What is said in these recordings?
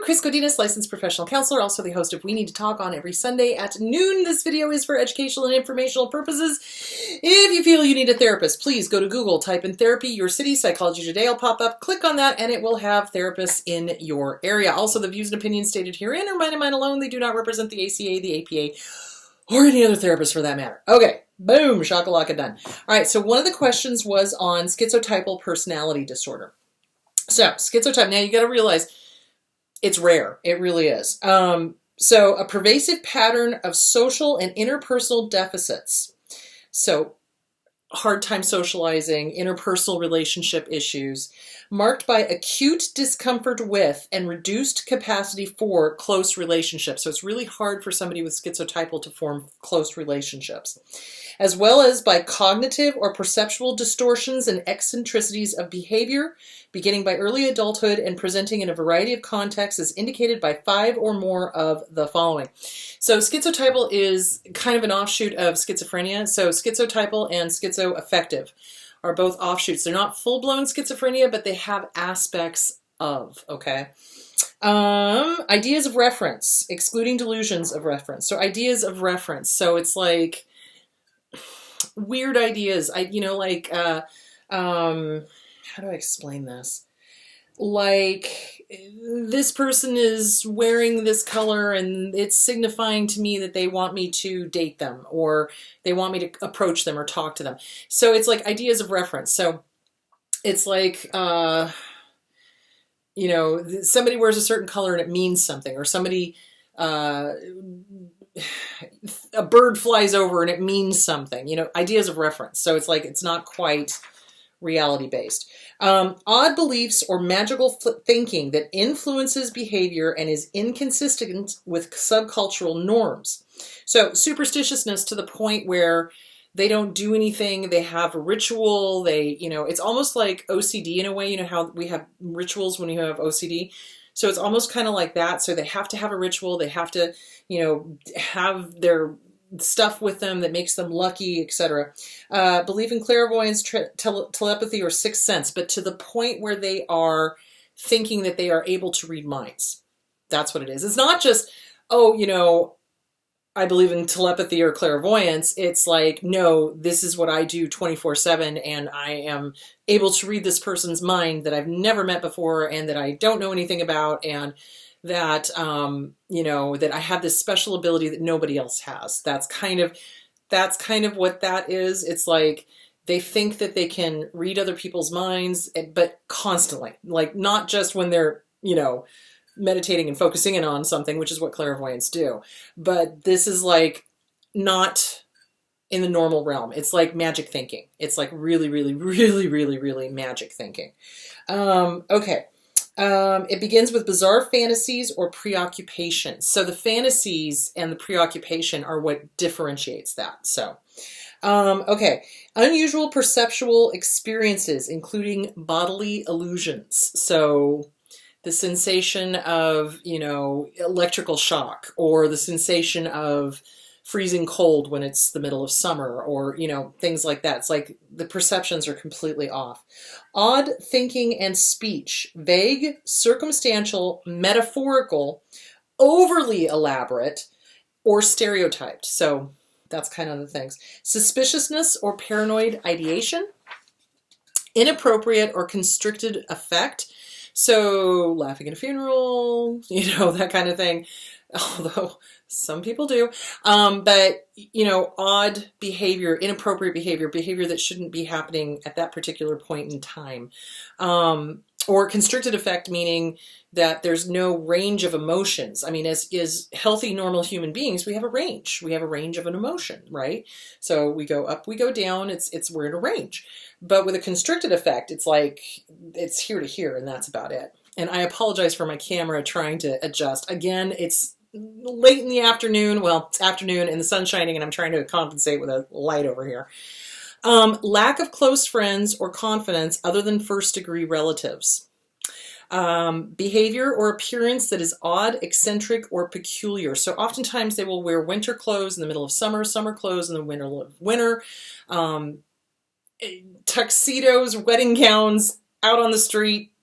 Chris Godinez, licensed professional counselor, also the host of We Need to Talk on every Sunday at noon. This video is for educational and informational purposes. If you feel you need a therapist, please go to Google, type in therapy, your city, Psychology Today will pop up, click on that, and it will have therapists in your area. Also, the views and opinions stated herein are mine and mine alone. They do not represent the ACA, the APA, or any other therapist for that matter. Okay, boom, shakalaka done. All right, so one of the questions was on schizotypal personality disorder. So, schizotype, now you got to realize it's rare. It really is. So, a pervasive pattern of social and interpersonal deficits. So, hard time socializing, interpersonal relationship issues, marked by acute discomfort with and reduced capacity for close relationships. So it's really hard for somebody with schizotypal to form close relationships, as well as by cognitive or perceptual distortions and eccentricities of behavior, beginning by early adulthood and presenting in a variety of contexts as indicated by 5 or more of the following. So schizotypal is kind of an offshoot of schizophrenia. So schizotypal and schizoaffective are both offshoots. They're not full-blown schizophrenia, but they have aspects of, okay? Ideas of reference, excluding delusions of reference. So ideas of reference. So it's like weird ideas. How do I explain this? Like, this person is wearing this color and it's signifying to me that they want me to date them or they want me to approach them or talk to them. So it's like ideas of reference. So it's like, somebody wears a certain color and it means something, or somebody, a bird flies over and it means something, ideas of reference. So it's like, it's not quite reality-based. Odd beliefs or magical thinking that influences behavior and is inconsistent with subcultural norms. So superstitiousness to the point where they don't do anything, they have a ritual, it's almost like OCD in a way, how we have rituals when you have OCD. So it's almost kind of like that. So they have to have a ritual, they have to, have their stuff with them that makes them lucky, etc. Believe in clairvoyance, telepathy, or sixth sense, but to the point where they are thinking that they are able to read minds. That's what it is. It's not just, I believe in telepathy or clairvoyance. It's like, no, this is what I do 24/7, and I am able to read this person's mind that I've never met before and that I don't know anything about, and that, that I have this special ability that nobody else has. That's kind of what that is. It's like they think that they can read other people's minds, but constantly, like not just when they're, meditating and focusing in on something, which is what clairvoyants do. But this is like not in the normal realm. It's like magic thinking. It's like really, really, really, really, really magic thinking. Okay. It begins with bizarre fantasies or preoccupations. So the fantasies and the preoccupation are what differentiates that. So, okay. Unusual perceptual experiences, including bodily illusions. So the sensation of, electrical shock, or the sensation of freezing cold when it's the middle of summer, or, things like that. It's like the perceptions are completely off. Odd thinking and speech, vague, circumstantial, metaphorical, overly elaborate, or stereotyped. So that's kind of the things. Suspiciousness or paranoid ideation, inappropriate or constricted affect. So laughing at a funeral, that kind of thing. Although some people do. But, odd behavior, inappropriate behavior that shouldn't be happening at that particular point in time. Or constricted affect, meaning that there's no range of emotions. I mean, as healthy, normal human beings, we have a range. We have a range of an emotion, right? So we go up, we go down, we're in a range. But with a constricted affect, it's like, it's here to here, and that's about it. And I apologize for my camera trying to adjust. Again, it's late in the afternoon. Well, it's afternoon and the sun's shining, and I'm trying to compensate with a light over here. Lack of close friends or confidence other than first-degree relatives. Behavior or appearance that is odd, eccentric, or peculiar. So oftentimes they will wear winter clothes in the middle of summer, summer clothes in the winter, tuxedos, wedding gowns, out on the street,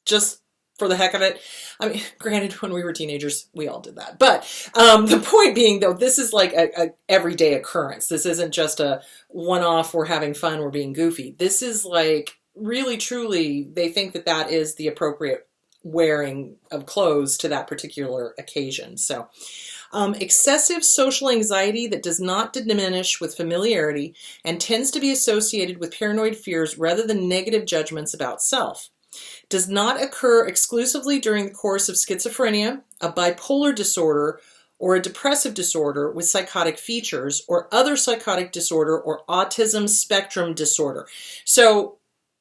just for the heck of it. I mean, granted, when we were teenagers, we all did that. But the point being, though, this is like a everyday occurrence. This isn't just a one-off, we're having fun, we're being goofy. This is like really, truly, they think that that is the appropriate wearing of clothes to that particular occasion. So excessive social anxiety that does not diminish with familiarity and tends to be associated with paranoid fears rather than negative judgments about self. Does not occur exclusively during the course of schizophrenia, a bipolar disorder, or a depressive disorder with psychotic features, or other psychotic disorder or autism spectrum disorder. So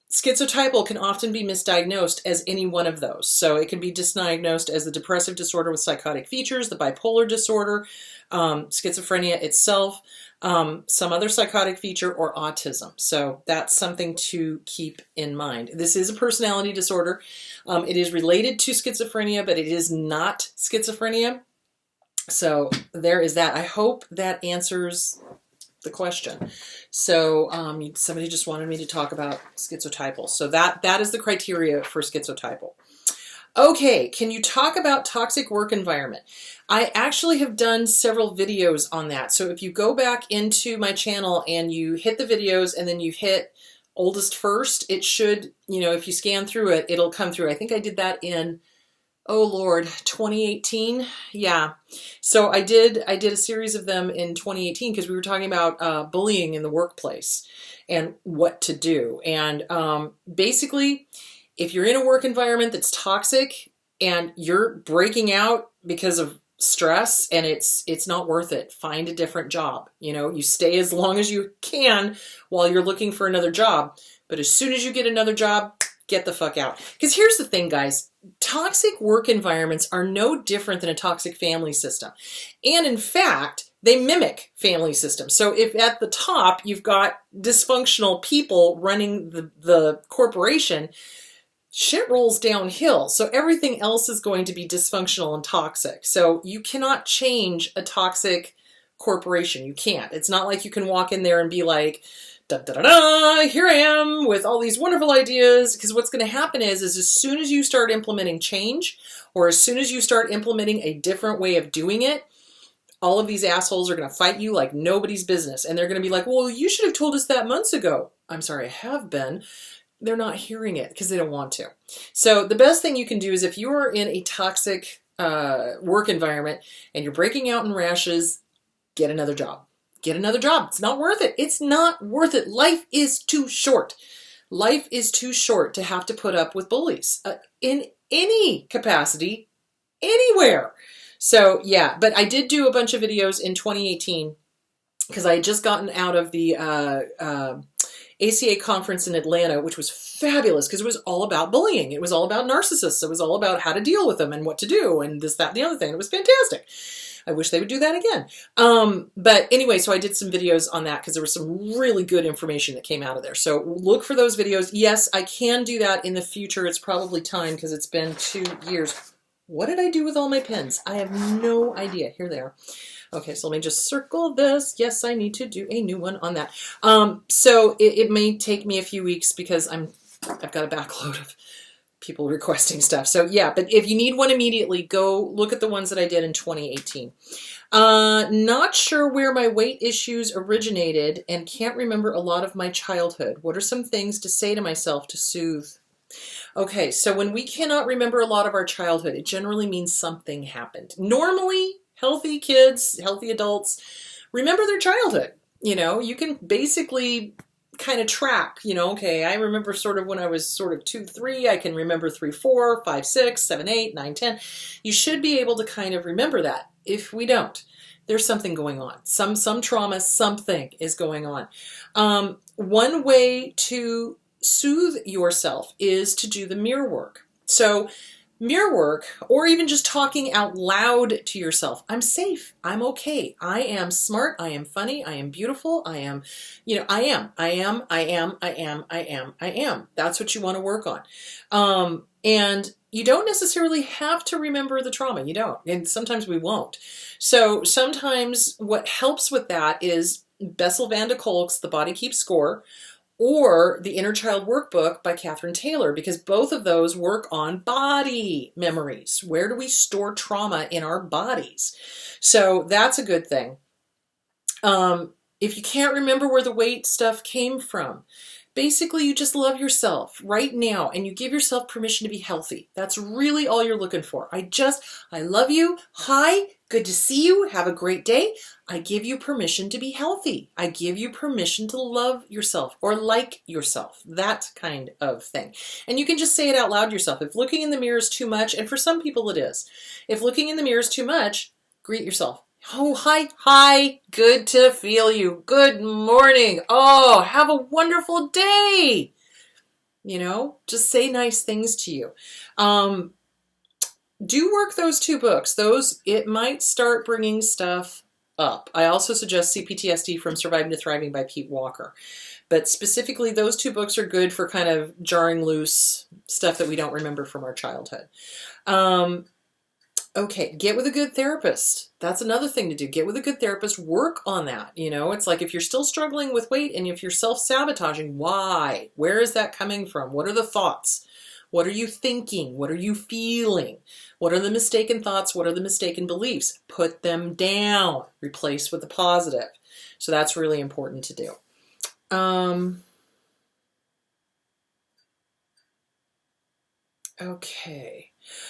schizotypal can often be misdiagnosed as any one of those. So it can be misdiagnosed as the depressive disorder with psychotic features, the bipolar disorder, schizophrenia itself, some other psychotic feature, or autism. So that's something to keep in mind. This is a personality disorder. It is related to schizophrenia, but it is not schizophrenia. So there is that. I hope that answers the question. So somebody just wanted me to talk about schizotypal. So that is the criteria for schizotypal. Okay, can you talk about toxic work environment? I actually have done several videos on that. So if you go back into my channel and you hit the videos and then you hit oldest first, it should, if you scan through it, it'll come through. I think I did that in, oh Lord, 2018. Yeah. So I did a series of them in 2018 because we were talking about bullying in the workplace and what to do. And basically, if you're in a work environment that's toxic and you're breaking out because of stress and it's not worth it, find a different job. You stay as long as you can while you're looking for another job. But as soon as you get another job, get the fuck out. Because here's the thing, guys. Toxic work environments are no different than a toxic family system. And in fact, they mimic family systems. So if at the top you've got dysfunctional people running the corporation, shit rolls downhill. So everything else is going to be dysfunctional and toxic. So you cannot change a toxic corporation. You can't. It's not like you can walk in there and be like, da, da, da, da, here I am with all these wonderful ideas. Because what's going to happen is as soon as you start implementing change, or as soon as you start implementing a different way of doing it, all of these assholes are going to fight you like nobody's business. And they're going to be like, well, you should have told us that months ago. I'm sorry, I have been. They're not hearing it because they don't want to. So the best thing you can do is if you are in a toxic work environment and you're breaking out in rashes, get another job. Get another job. It's not worth it. It's not worth it. Life is too short. Life is too short to have to put up with bullies in any capacity, anywhere. So yeah, but I did do a bunch of videos in 2018 because I had just gotten out of the ACA conference in Atlanta, which was fabulous because it was all about bullying. It was all about narcissists. It was all about how to deal with them and what to do and this, that, and the other thing. It was fantastic. I wish they would do that again. But anyway, so I did some videos on that because there was some really good information that came out of there. So look for those videos. Yes, I can do that in the future. It's probably time because it's been 2 years. What did I do with all my pins? I have no idea. Here they are. Okay, so let me just circle this. Yes, I need to do a new one on that. So it may take me a few weeks because I've got a backload of people requesting stuff. So yeah, but if you need one immediately, go look at the ones that I did in 2018. Not sure where my weight issues originated and can't remember a lot of my childhood. What are some things to say to myself to soothe? Okay, so when we cannot remember a lot of our childhood, it generally means something happened. Normally, healthy kids, healthy adults, remember their childhood. You can basically kind of track, okay, I remember sort of when I was sort of 2, 3, I can remember 3, 4, 5, 6, 7, 8, 9, 10. You should be able to kind of remember that. If we don't, there's something going on. Some trauma, something is going on. One way to soothe yourself is to do the mirror work. So mirror work, or even just talking out loud to yourself. I'm safe. I'm okay. I am smart. I am funny. I am beautiful. I am. That's what you want to work on. And you don't necessarily have to remember the trauma. You don't. And sometimes we won't. So sometimes what helps with that is Bessel van der Kolk's The Body Keeps Score, or the Inner Child Workbook by Catherine Taylor, because both of those work on body memories. Where do we store trauma in our bodies? So that's a good thing. If you can't remember where the weight stuff came from, basically you just love yourself right now and you give yourself permission to be healthy. That's really all you're looking for. I love you. Hi, good to see you. Have a great day. I give you permission to be healthy. I give you permission to love yourself or like yourself, that kind of thing. And you can just say it out loud yourself. If looking in the mirror is too much, and for some people it is, if looking in the mirror is too much, greet yourself. Oh, hi, good to feel you. Good morning. Oh, have a wonderful day. Just say nice things to you. Do work those 2 books. It might start bringing stuff up. I also suggest CPTSD from Surviving to Thriving by Pete Walker. But specifically, those 2 books are good for kind of jarring loose stuff that we don't remember from our childhood. Okay, get with a good therapist. That's another thing to do. Get with a good therapist. Work on that. It's like if you're still struggling with weight and if you're self-sabotaging, why? Where is that coming from? What are the thoughts? What are you thinking? What are you feeling? What are the mistaken thoughts? What are the mistaken beliefs? Put them down. Replace with the positive. So that's really important to do. Okay.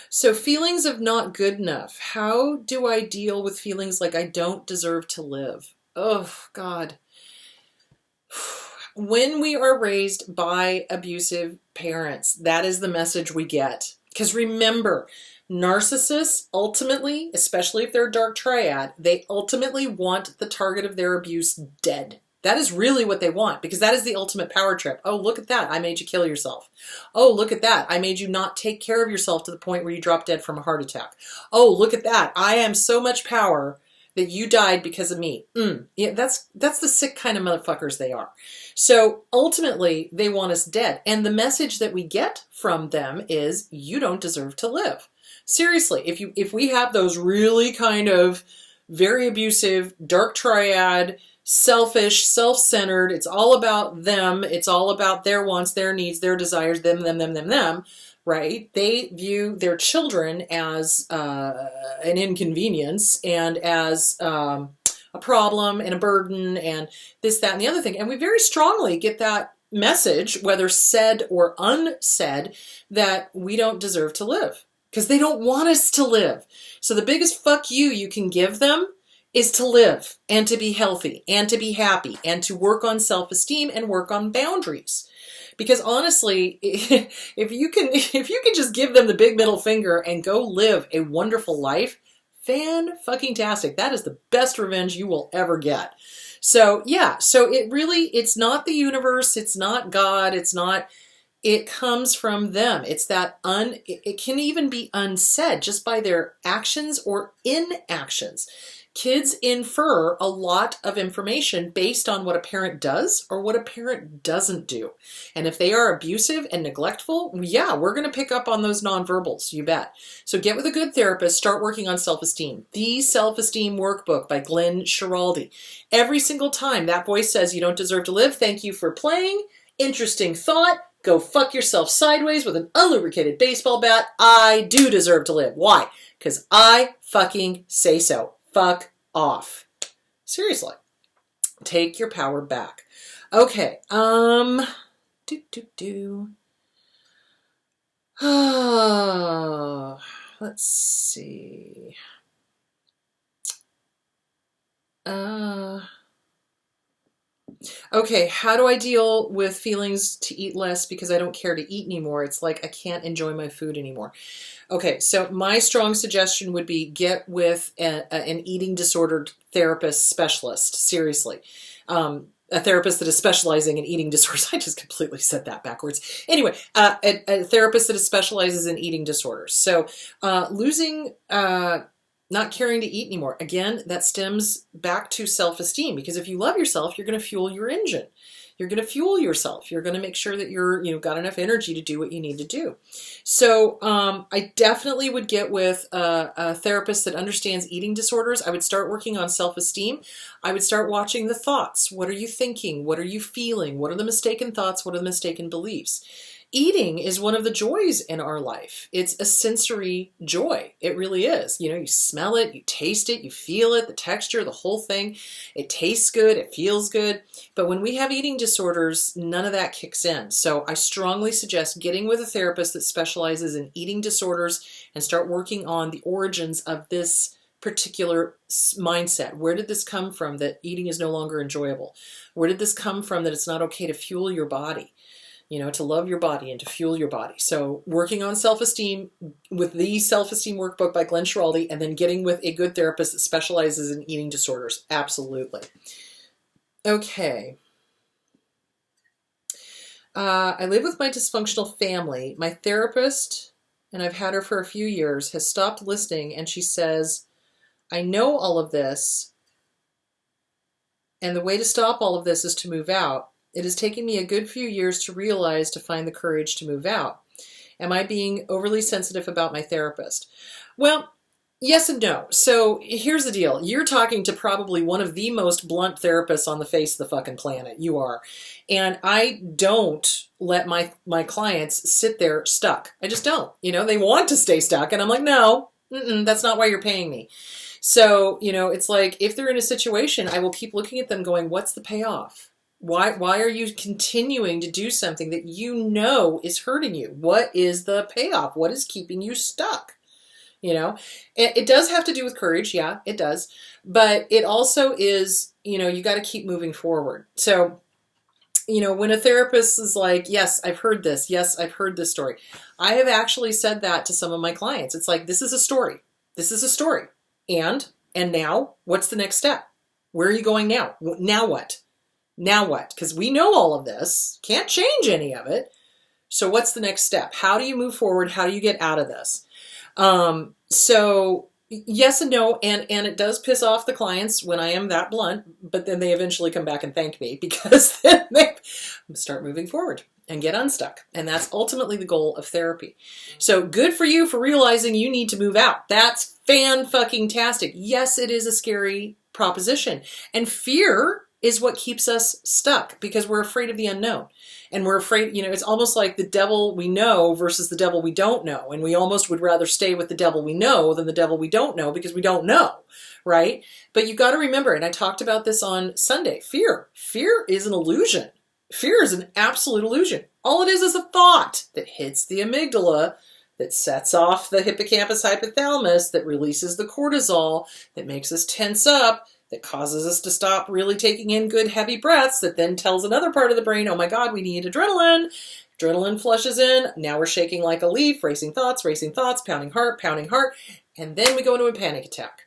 So feelings of not good enough. How do I deal with feelings like I don't deserve to live? Oh, God. When we are raised by abusive parents, that is the message we get. Because remember, narcissists ultimately, especially if they're a dark triad, they ultimately want the target of their abuse dead. That is really what they want, because that is the ultimate power trip. Oh, look at that. I made you kill yourself. Oh, look at that. I made you not take care of yourself to the point where you drop dead from a heart attack. Oh, look at that. I am so much power that you died because of me. Yeah, that's the sick kind of motherfuckers they are. So ultimately, they want us dead. And the message that we get from them is, you don't deserve to live. Seriously, if we have those really kind of very abusive, dark triad, selfish, self-centered, it's all about them, it's all about their wants, their needs, their desires, them, right? They view their children as an inconvenience and as a problem and a burden and this, that, and the other thing. And we very strongly get that message, whether said or unsaid, that we don't deserve to live because they don't want us to live. So the biggest fuck you can give them is to live and to be healthy and to be happy and to work on self-esteem and work on boundaries. Because honestly, if you can just give them the big middle finger and go live a wonderful life, fan-fucking-tastic. That is the best revenge you will ever get. So yeah, it's not the universe, it's not God, it comes from them. It's that it can even be unsaid just by their actions or inactions. Kids infer a lot of information based on what a parent does or what a parent doesn't do. And if they are abusive and neglectful, yeah, we're going to pick up on those nonverbals, you bet. So get with a good therapist, start working on self-esteem. The Self-Esteem Workbook by Glenn Schiraldi. Every single time that voice says you don't deserve to live, thank you for playing. Interesting thought. Go fuck yourself sideways with an unlubricated baseball bat. I do deserve to live. Why? Because I fucking say so. Fuck off. Seriously. Take your power back. Okay. Let's see. Okay, how do I deal with feelings to eat less because I don't care to eat anymore? It's like I can't enjoy my food anymore. Okay, so my strong suggestion would be get with an eating disorder therapist specialist, seriously. A therapist that is specializing in eating disorders. I just completely said that backwards. Anyway, a therapist that specializes in eating disorders. So losing... not caring to eat anymore. Again, that stems back to self-esteem, because if you love yourself, you're going to fuel your engine. You're going to fuel yourself. You're going to make sure that you're, got enough energy to do what you need to do. So I definitely would get with a therapist that understands eating disorders. I would start working on self-esteem. I would start watching the thoughts. What are you thinking? What are you feeling? What are the mistaken thoughts? What are the mistaken beliefs? Eating is one of the joys in our life. It's a sensory joy. It really is. You smell it, you taste it, you feel it, the texture, the whole thing. It tastes good, it feels good. But when we have eating disorders, none of that kicks in. So I strongly suggest getting with a therapist that specializes in eating disorders and start working on the origins of this particular mindset. Where did this come from that eating is no longer enjoyable? Where did this come from that it's not okay to fuel your body? To love your body and to fuel your body. So working on self-esteem with the Self-Esteem Workbook by Glenn Schiraldi, and then getting with a good therapist that specializes in eating disorders. Absolutely. Okay. I live with my dysfunctional family. My therapist, and I've had her for a few years, has stopped listening, and she says, I know all of this, and the way to stop all of this is to move out. It has taken me a good few years to realize, to find the courage to move out. Am I being overly sensitive about my therapist? Well, yes and no. So here's the deal. You're talking to probably one of the most blunt therapists on the face of the fucking planet. You are. And I don't let my clients sit there stuck. I just don't. They want to stay stuck. And I'm like, no, that's not why you're paying me. So, it's like if they're in a situation, I will keep looking at them going, what's the payoff? Why are you continuing to do something that is hurting you? What is the payoff? What is keeping you stuck? It does have to do with courage. Yeah, it does. But it also is, you got to keep moving forward. So, when a therapist is like, yes, I've heard this. Yes, I've heard this story. I have actually said that to some of my clients. It's like, this is a story. This is a story. And now, what's the next step? Where are you going now? Now what? Now what? Because we know all of this. Can't change any of it. So what's the next step? How do you move forward? How do you get out of this? So yes and no. And it does piss off the clients when I am that blunt, but then they eventually come back and thank me because then they start moving forward and get unstuck. And that's ultimately the goal of therapy. So good for you for realizing you need to move out. That's fan-fucking-tastic. Yes, it is a scary proposition. And fear is what keeps us stuck because we're afraid of the unknown. And we're afraid, it's almost like the devil we know versus the devil we don't know. And we almost would rather stay with the devil we know than the devil we don't know because we don't know, right? But you got to remember, and I talked about this on Sunday, fear. Fear is an illusion. Fear is an absolute illusion. All it is a thought that hits the amygdala, that sets off the hippocampus hypothalamus, that releases the cortisol, that makes us tense up, that causes us to stop really taking in good heavy breaths, that then tells another part of the brain, oh my God, we need adrenaline. Adrenaline flushes in. Now we're shaking like a leaf, racing thoughts, pounding heart. And then we go into a panic attack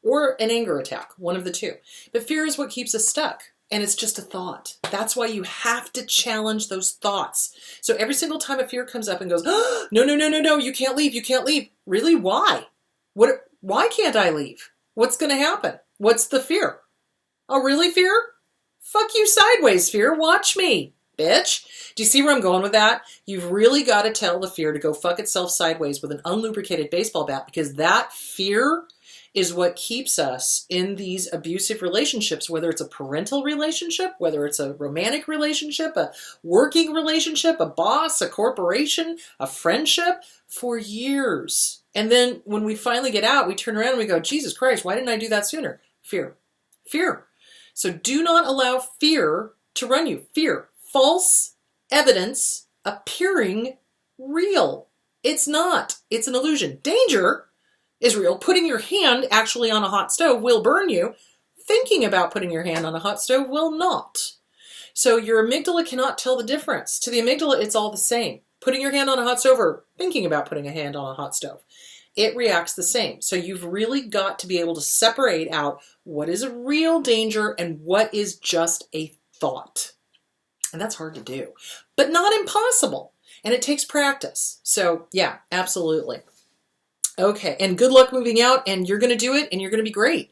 or an anger attack, one of the two. But fear is what keeps us stuck. And it's just a thought. That's why you have to challenge those thoughts. So every single time a fear comes up and goes, oh, no, you can't leave. Really? Why? Why can't I leave? What's going to happen? What's the fear? Oh, really, fear? Fuck you sideways, fear. Watch me, bitch. Do you see where I'm going with that? You've really got to tell the fear to go fuck itself sideways with an unlubricated baseball bat because that fear is what keeps us in these abusive relationships, whether it's a parental relationship, whether it's a romantic relationship, a working relationship, a boss, a corporation, a friendship, for years. And then when we finally get out, we turn around and we go, Jesus Christ, why didn't I do that sooner? Fear. So do not allow fear to run you. Fear. False evidence appearing real. It's not. It's an illusion. Danger is real. Putting your hand actually on a hot stove will burn you. Thinking about putting your hand on a hot stove will not. So your amygdala cannot tell the difference. To the amygdala, it's all the same. Putting your hand on a hot stove or thinking about putting a hand on a hot stove. It reacts the same. So you've really got to be able to separate out what is a real danger and what is just a thought. And that's hard to do, but not impossible. And it takes practice. So yeah, absolutely. Okay. And good luck moving out, and you're going to do it and you're going to be great.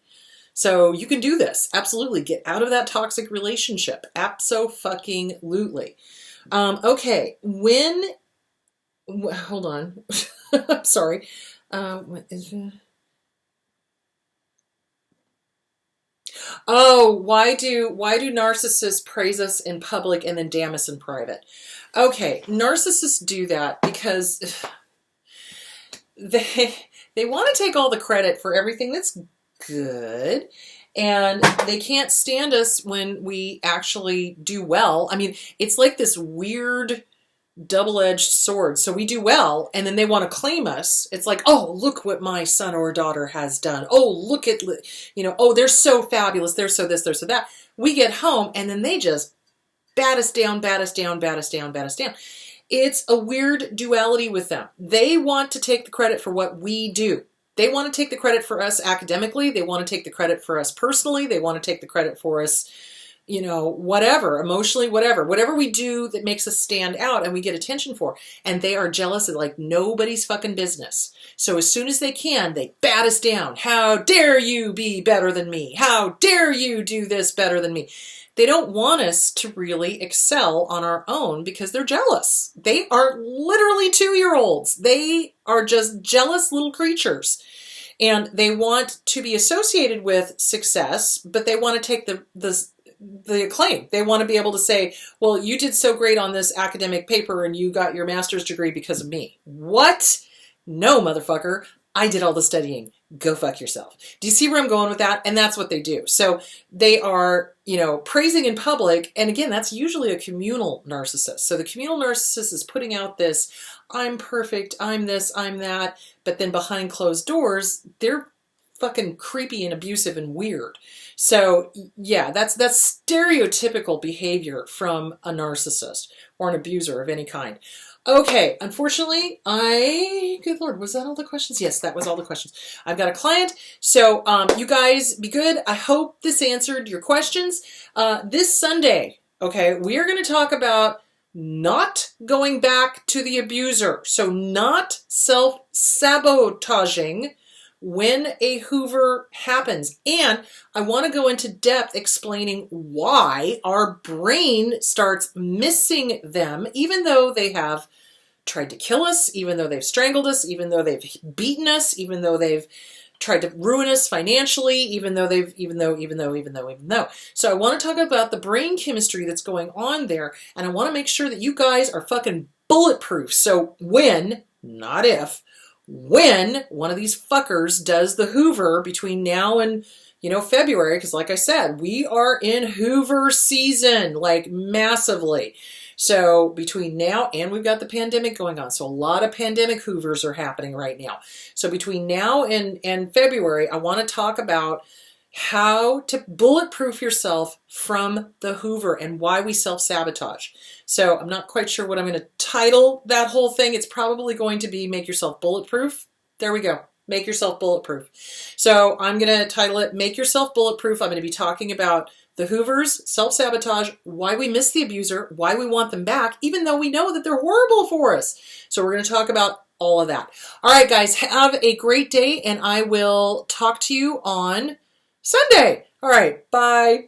So you can do this. Absolutely. Get out of that toxic relationship. Abso-fucking-lutely. Okay. Hold on. I'm sorry. What is it? Oh, why do narcissists praise us in public and then damn us in private? Okay, narcissists do that because they they want to take all the credit for everything that's good, and they can't stand us when we actually do well. I mean, it's like this weird double-edged sword. So we do well, and then they want to claim us. It's like, oh, look what my son or daughter has done. Oh, look at, oh, they're so fabulous. They're so this, they're so that. We get home, and then they just bat us down, bat us down, bat us down, bat us down. It's a weird duality with them. They want to take the credit for what we do. They want to take the credit for us academically. They want to take the credit for us personally. They want to take the credit for us, whatever, emotionally, whatever we do that makes us stand out and we get attention for. And they are jealous of like nobody's fucking business. So as soon as they can, they bat us down. How dare you be better than me? How dare you do this better than me? They don't want us to really excel on our own because they're jealous. They are literally 2-year-olds. They are just jealous little creatures. And they want to be associated with success, but they want to take the acclaim. They want to be able to say, well, you did so great on this academic paper and you got your master's degree because of me. What? No, motherfucker. I did all the studying. Go fuck yourself. Do you see where I'm going with that? And that's what they do. So they are, praising in public. And again, that's usually a communal narcissist. So the communal narcissist is putting out this, I'm perfect, I'm this, I'm that. But then behind closed doors, they're fucking creepy and abusive and weird. So yeah, that's stereotypical behavior from a narcissist or an abuser of any kind. Okay, unfortunately, good Lord, was that all the questions? Yes, that was all the questions. I've got a client, so you guys be good. I hope this answered your questions. This Sunday, okay, we are going to talk about not going back to the abuser. So not self-sabotaging when a Hoover happens. And I want to go into depth explaining why our brain starts missing them, even though they have tried to kill us, even though they've strangled us, even though they've beaten us, even though they've tried to ruin us financially, even though. So I want to talk about the brain chemistry that's going on there, and I want to make sure that you guys are fucking bulletproof. So when, not if, when one of these fuckers does the Hoover between now and, February, because like I said, we are in Hoover season, like massively. So between now and we've got the pandemic going on. So a lot of pandemic Hoovers are happening right now. So between now and February, I want to talk about how to bulletproof yourself from the Hoover and why we self-sabotage. So I'm not quite sure what I'm going to title that whole thing. It's probably going to be Make Yourself Bulletproof. There we go. Make Yourself Bulletproof. So I'm going to title it Make Yourself Bulletproof. I'm going to be talking about the Hoovers, self-sabotage, why we miss the abuser, why we want them back, even though we know that they're horrible for us. So we're going to talk about all of that. All right, guys, have a great day, and I will talk to you on Sunday. All right, bye.